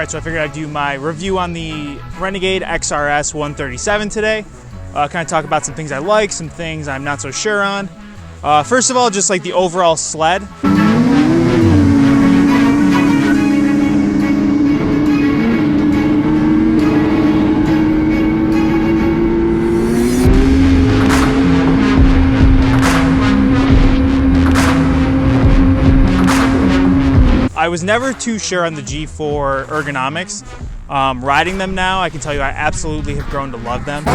Alright, so I figured I'd do my review on the Renegade XRS 137 today. Kind of talk about some things I like, some things I'm not so sure on. First of all, just like the overall sled. I was never too sure on the G4 ergonomics. Riding them now, I can tell you I absolutely have grown to love them.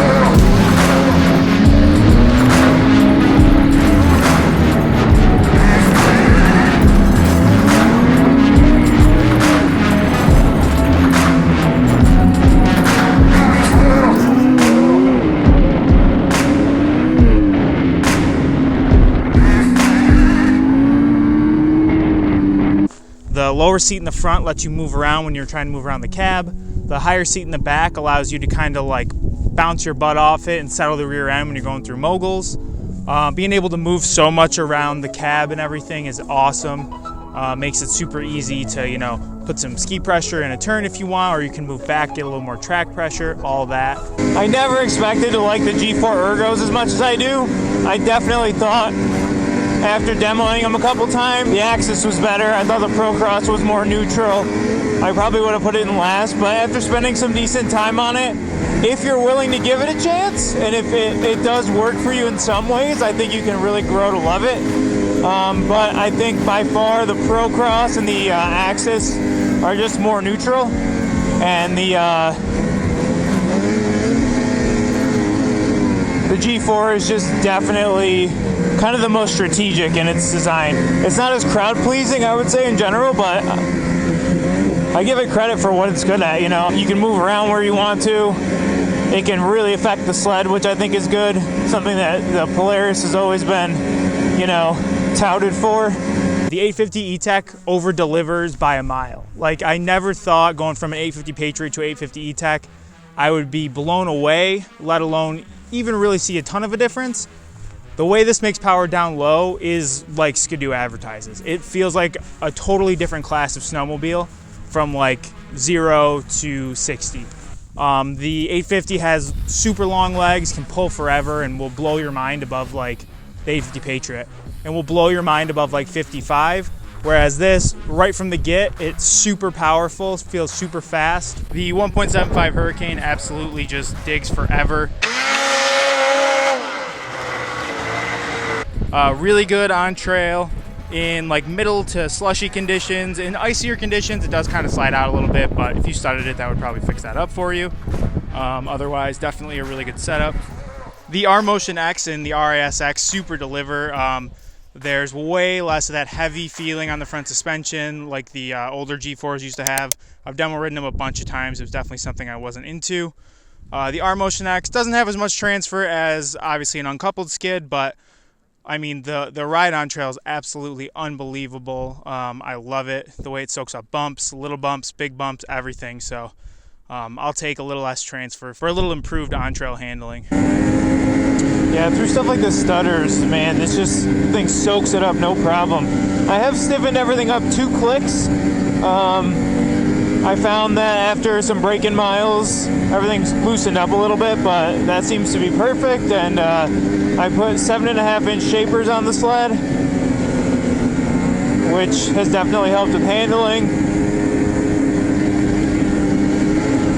The lower seat in the front lets you move around when you're trying to move around the cab. The higher seat in the back allows you to kind of like bounce your butt off it and settle the rear end when you're going through moguls. Being able to move so much around the cab and everything is awesome. Makes it super easy to, you know, put some ski pressure in a turn if you want, or you can move back, get a little more track pressure, all that. I never expected to like the G4 ergos as much as I do. I definitely thought, after demoing them a couple times, the Axis was better. I thought the Procross was more neutral. I probably would have put it in last, but after spending some decent time on it, if you're willing to give it a chance, and if it does work for you in some ways, I think you can really grow to love it. But I think by far the Procross and the Axis are just more neutral, and the G4 is just definitely kind of the most strategic in its design. It's not as crowd pleasing, I would say, in general, but I give it credit for what it's good at. You know, you can move around where you want to. It can really affect the sled, which I think is good. Something that the Polaris has always been, you know, touted for. The 850 etec over delivers by a mile. Like, I never thought going from an 850 Patriot to 850 etec I would be blown away, let alone even really see a ton of a difference. The way this makes power down low is like Skidoo advertises. It feels like a totally different class of snowmobile from like 0 to 60. The 850 has super long legs, can pull forever, and will blow your mind above like the 850 Patriot, and will blow your mind above like 55. Whereas this, right from the get, it's super powerful, feels super fast. The 1.75 Hurricane absolutely just digs forever. Really good on trail in like middle to slushy conditions. In icier conditions, it does kind of slide out a little bit, but if you studded it, that would probably fix that up for you. Otherwise, definitely a really good setup. The R-Motion X and the RASX super deliver. There's way less of that heavy feeling on the front suspension like the older G4s used to have. I've demo ridden them a bunch of times. It was definitely something I wasn't into. The R-Motion X doesn't have as much transfer as obviously an uncoupled skid, but I mean, the ride on trail is absolutely unbelievable. I love it, the way it soaks up bumps, little bumps, big bumps, everything. So I'll take a little less transfer for a little improved on-trail handling. Yeah, through stuff like the studders, man, this just thing soaks it up, no problem. I have stiffened everything up 2 clicks. I found that after some break-in miles, everything's loosened up a little bit, but that seems to be perfect. And I put 7.5-inch shapers on the sled, which has definitely helped with handling.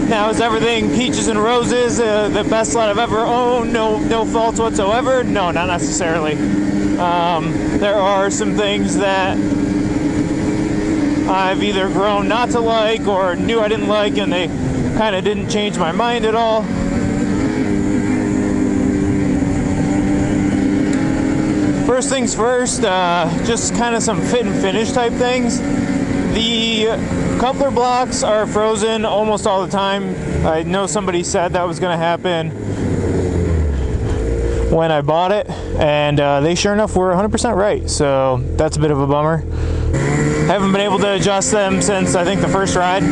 Now, is everything peaches and roses, the best sled I've ever owned, no faults whatsoever? No, not necessarily. There are some things that I've either grown not to like or knew I didn't like, and they kind of didn't change my mind at all. First things first, just kind of some fit and finish type things. The coupler blocks are frozen almost all the time. I know somebody said that was going to happen when I bought it, and they sure enough were 100% right, so that's a bit of a bummer. Haven't been able to adjust them since I think the first ride.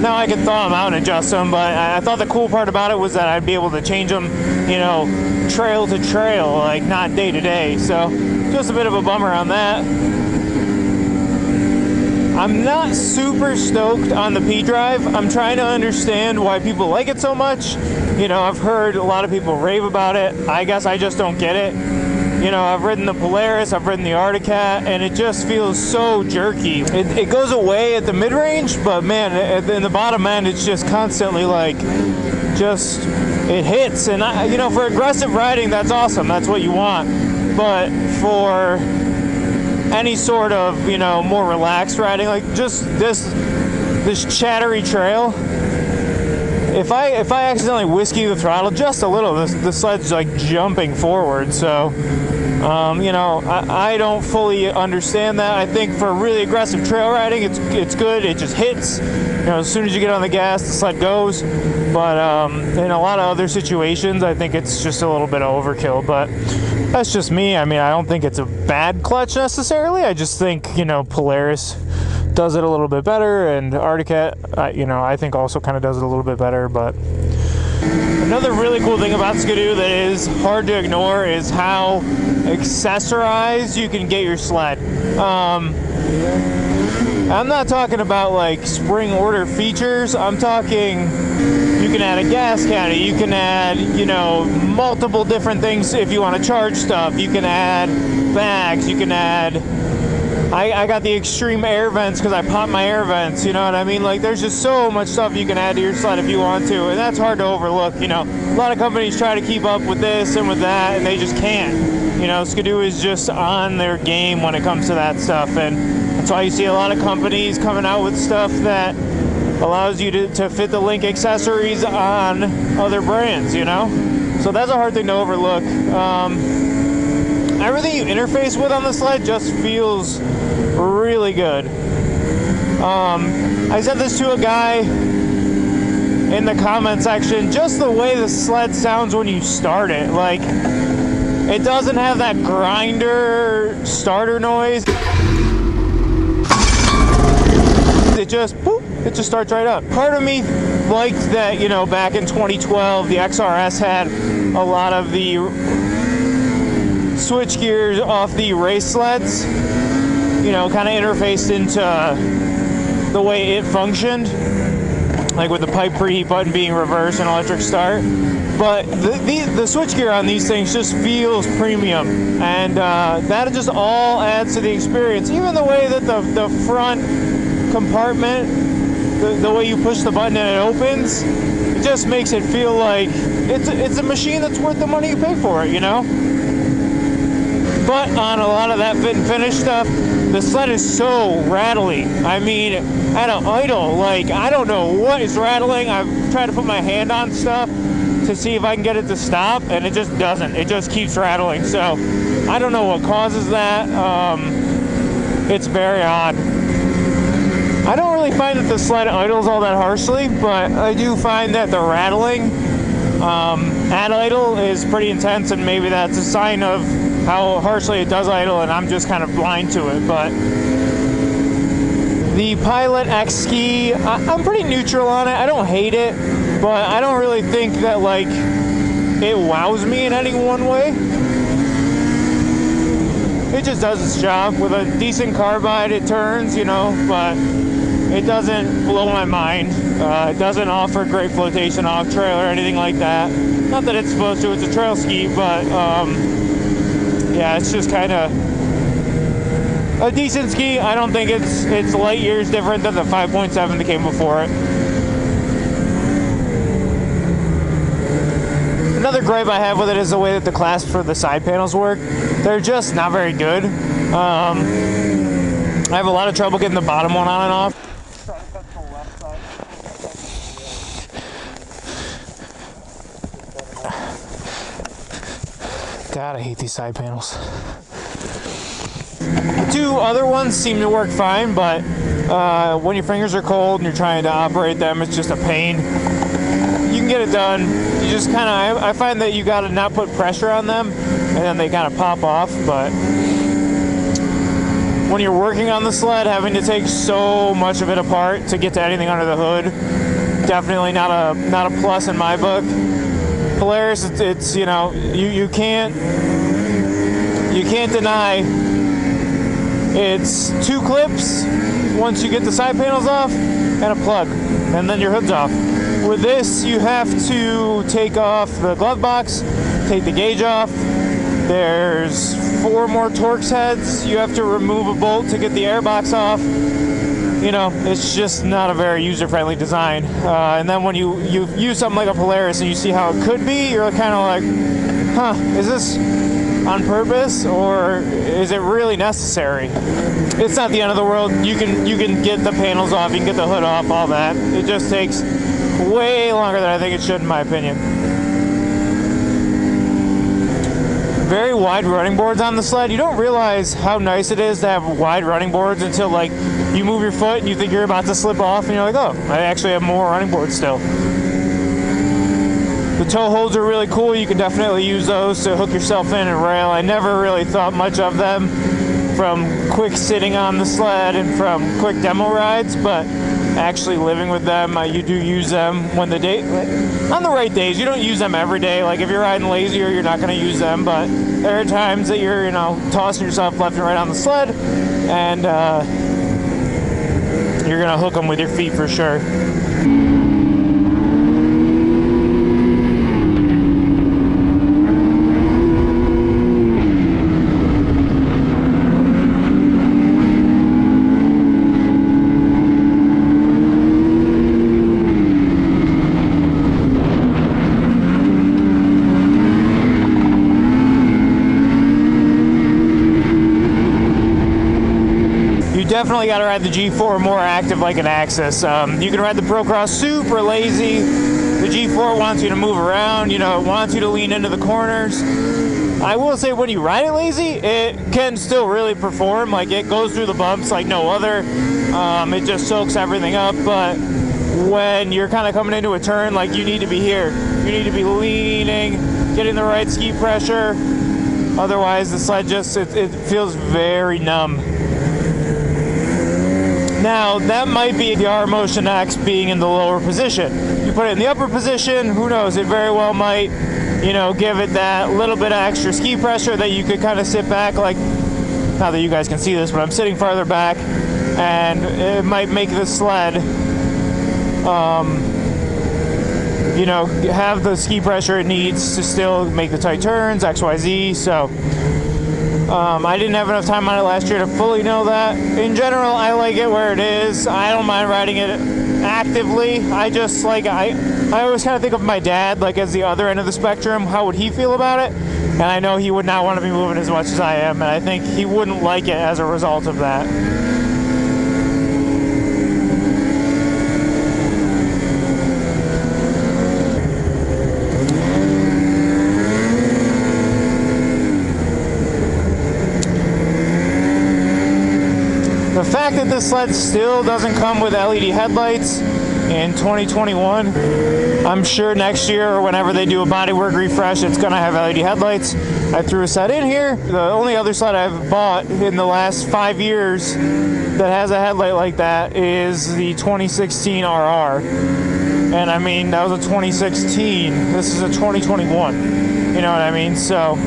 Now I can thaw them out and adjust them, but I thought the cool part about it was that I'd be able to change them, you know, trail to trail, like not day to day. So just a bit of a bummer on that. I'm not super stoked on the Pdrive. I'm trying to understand why people like it so much. You know, I've heard a lot of people rave about it. I guess I just don't get it. You know, I've ridden the Polaris, I've ridden the Arctic-Cat, and it just feels so jerky. It goes away at the mid-range, but man, in the bottom end, it's just constantly like, it hits. And you know, for aggressive riding, that's awesome. That's what you want. But for any sort of, you know, more relaxed riding, like just this chattery trail, if I accidentally whiskey the throttle just a little, the sled's like jumping forward. So you know, I don't fully understand that. I think for really aggressive trail riding, it's good. It just hits. You know, as soon as you get on the gas, the sled goes. But in a lot of other situations, I think it's just a little bit of overkill. But that's just me. I mean, I don't think it's a bad clutch necessarily. I just think, you know, Polaris does it a little bit better, and Arctic-Cat, you know, I think also kind of does it a little bit better. But another really cool thing about Skidoo that is hard to ignore is how accessorized you can get your sled. I'm not talking about like spring order features. I'm talking, you can add a gas caddy, you can add, you know, multiple different things if you want to charge stuff. You can add bags, you can add, I got the extreme air vents because I popped my air vents, you know what I mean? Like, there's just so much stuff you can add to your sled if you want to, and that's hard to overlook. You know, a lot of companies try to keep up with this and with that, and they just can't. You know, Skidoo is just on their game when it comes to that stuff, and that's why you see a lot of companies coming out with stuff that allows you to fit the link accessories on other brands, you know? So that's a hard thing to overlook. Everything you interface with on the sled just feels really good. I said this to a guy in the comment section, just the way the sled sounds when you start it. Like, it doesn't have that grinder starter noise. It just starts right up. Part of me liked that, you know, back in 2012, the XRS had a lot of the switch gears off the race sleds, you know, kind of interfaced into the way it functioned, like with the pipe preheat button being reverse and electric start. But the switch gear on these things just feels premium, and that just all adds to the experience. Even the way that the front compartment, the way you push the button and it opens, it just makes it feel like it's a machine that's worth the money you pay for it, you know? But on a lot of that fit and finish stuff, the sled is so rattly. I mean, at an idle, like, I don't know what is rattling. I've tried to put my hand on stuff to see if I can get it to stop, and it just doesn't. It just keeps rattling. So I don't know what causes that. It's very odd. I don't really find that the sled idles all that harshly, but I do find that the rattling at idle is pretty intense, and maybe that's a sign of how harshly it does idle, and I'm just kind of blind to it. But the Pilot X ski, I'm pretty neutral on it. I don't hate it, but I don't really think that, like, it wows me in any one way. It just does its job. With a decent carbide, it turns, you know, but it doesn't blow my mind. It doesn't offer great flotation off trail or anything like that. Not that it's supposed to, it's a trail ski, but yeah, it's just kind of a decent ski. I don't think it's light years different than the 5.7 that came before it. Another gripe I have with it is the way that the clasps for the side panels work. They're just not very good. I have a lot of trouble getting the bottom one on and off. God, I hate these side panels. The two other ones seem to work fine, but when your fingers are cold and you're trying to operate them, it's just a pain. You can get it done. You just kind of, I find that you got to not put pressure on them, and then they kind of pop off. But when you're working on the sled, having to take so much of it apart to get to anything under the hood, definitely not a plus in my book. Polaris, it's you know, you can't deny it's two clips once you get the side panels off, and a plug, and then your hood's off. With this, you have to take off the glove box, take the gauge off. There's 4 more Torx heads. You have to remove a bolt to get the air box off. You know, it's just not a very user-friendly design. And then when you use something like a Polaris and you see how it could be, you're kind of like, huh, is this on purpose or is it really necessary? It's not the end of the world. You can get the panels off, you can get the hood off, all that. It just takes way longer than I think it should, in my opinion. Very wide running boards on the sled. You don't realize how nice it is to have wide running boards until like you move your foot and you think you're about to slip off and you're like, oh, I actually have more running boards still. The toe holds are really cool. You can definitely use those to hook yourself in and rail. I never really thought much of them from quick sitting on the sled and from quick demo rides, but actually living with them, you do use them when the day, on the right days. You don't use them every day. Like if you're riding lazier, you're not going to use them, but there are times that you're, you know, tossing yourself left and right on the sled, and you're going to hook them with your feet for sure. Definitely got to ride the G4 more active like an Axis. You can ride the Procross super lazy. The G4 wants you to move around, you know, it wants you to lean into the corners. I will say when you ride it lazy, it can still really perform. Like it goes through the bumps like no other. It just soaks everything up, but when you're kind of coming into a turn, like you need to be here. You need to be leaning, getting the right ski pressure. Otherwise the sled just, it feels very numb. Now, that might be the R Motion X being in the lower position. You put it in the upper position, who knows, it very well might, you know, give it that little bit of extra ski pressure that you could kind of sit back, like, not that you guys can see this, but I'm sitting farther back, and it might make the sled, you know, have the ski pressure it needs to still make the tight turns, XYZ, so... I didn't have enough time on it last year to fully know that. In general, I like it where it is. I don't mind riding it actively. I just like, I always kind of think of my dad like as the other end of the spectrum. How would he feel about it? And I know he would not want to be moving as much as I am, and I think he wouldn't like it as a result of that. The fact that this sled still doesn't come with LED headlights in 2021, I'm sure next year or whenever they do a bodywork refresh, it's going to have LED headlights. I threw a set in here. The only other sled I've bought in the last 5 years that has a headlight like that is the 2016 RR. And I mean, that was a 2016. This is a 2021. You know what I mean? So...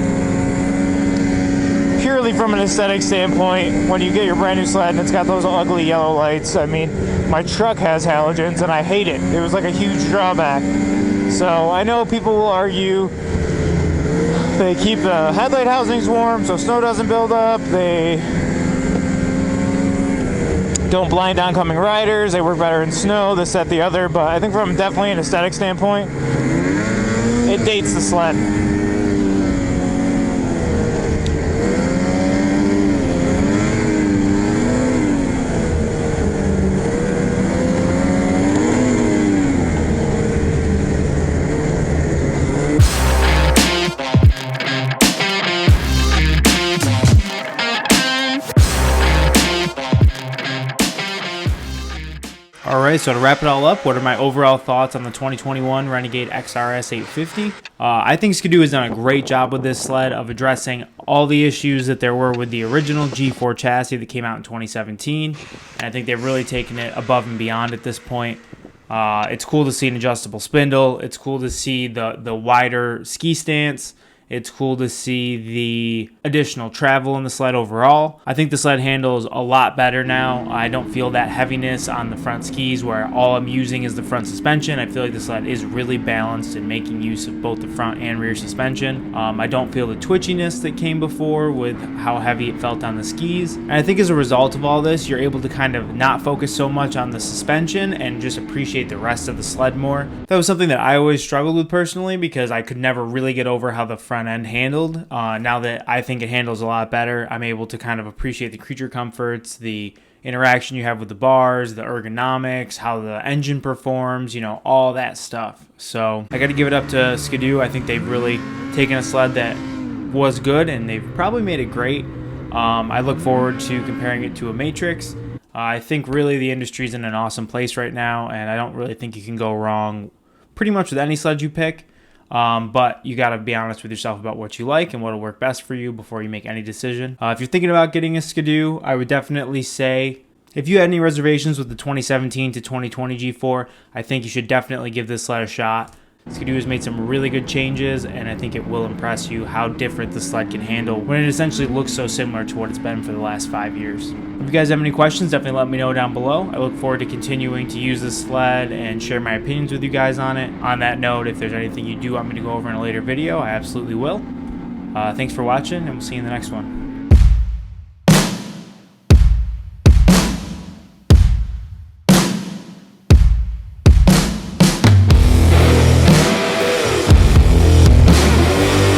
purely from an aesthetic standpoint, when you get your brand new sled and it's got those ugly yellow lights, I mean, my truck has halogens and I hate it. It was like a huge drawback. So I know people will argue they keep the headlight housings warm so snow doesn't build up. They don't blind oncoming riders. They work better in snow, this, that, the other. But I think from definitely an aesthetic standpoint, it dates the sled. Alright, so to wrap it all up, what are my overall thoughts on the 2021 Renegade XRS 850? I think Skidoo has done a great job with this sled of addressing all the issues that there were with the original G4 chassis that came out in 2017. And I think they've really taken it above and beyond at this point. It's cool to see an adjustable spindle. It's cool to see the wider ski stance It's cool to see the additional travel in the sled overall. I think the sled handles a lot better now. I don't feel that heaviness on the front skis where all I'm using is the front suspension. I feel like the sled is really balanced in making use of both the front and rear suspension. I don't feel the twitchiness that came before with how heavy it felt on the skis. And I think as a result of all this, you're able to kind of not focus so much on the suspension and just appreciate the rest of the sled more. That was something that I always struggled with personally because I could never really get over how the front end handled. Now that I think it handles a lot better, I'm able to kind of appreciate the creature comforts, the interaction you have with the bars, the ergonomics, how the engine performs, you know, all that stuff. So I got to give it up to Skidoo. I think they've really taken a sled that was good and they've probably made it great. I look forward to comparing it to a Matrix. I think really the industry's in an awesome place right now, and I don't really think you can go wrong pretty much with any sled you pick. But you got to be honest with yourself about what you like and what will work best for you before you make any decision. If you're thinking about getting a Skidoo, I would definitely say if you had any reservations with the 2017 to 2020 G4, I think you should definitely give this sled a shot. Skidoo has made some really good changes, and I think it will impress you how different the sled can handle when it essentially looks so similar to what it's been for the last 5 years. If you guys have any questions, definitely let me know down below. I look forward to continuing to use this sled and share my opinions with you guys on it. On that note, if there's anything you do want me to go over in a later video, I absolutely will. Thanks for watching, and we'll see you in the next one.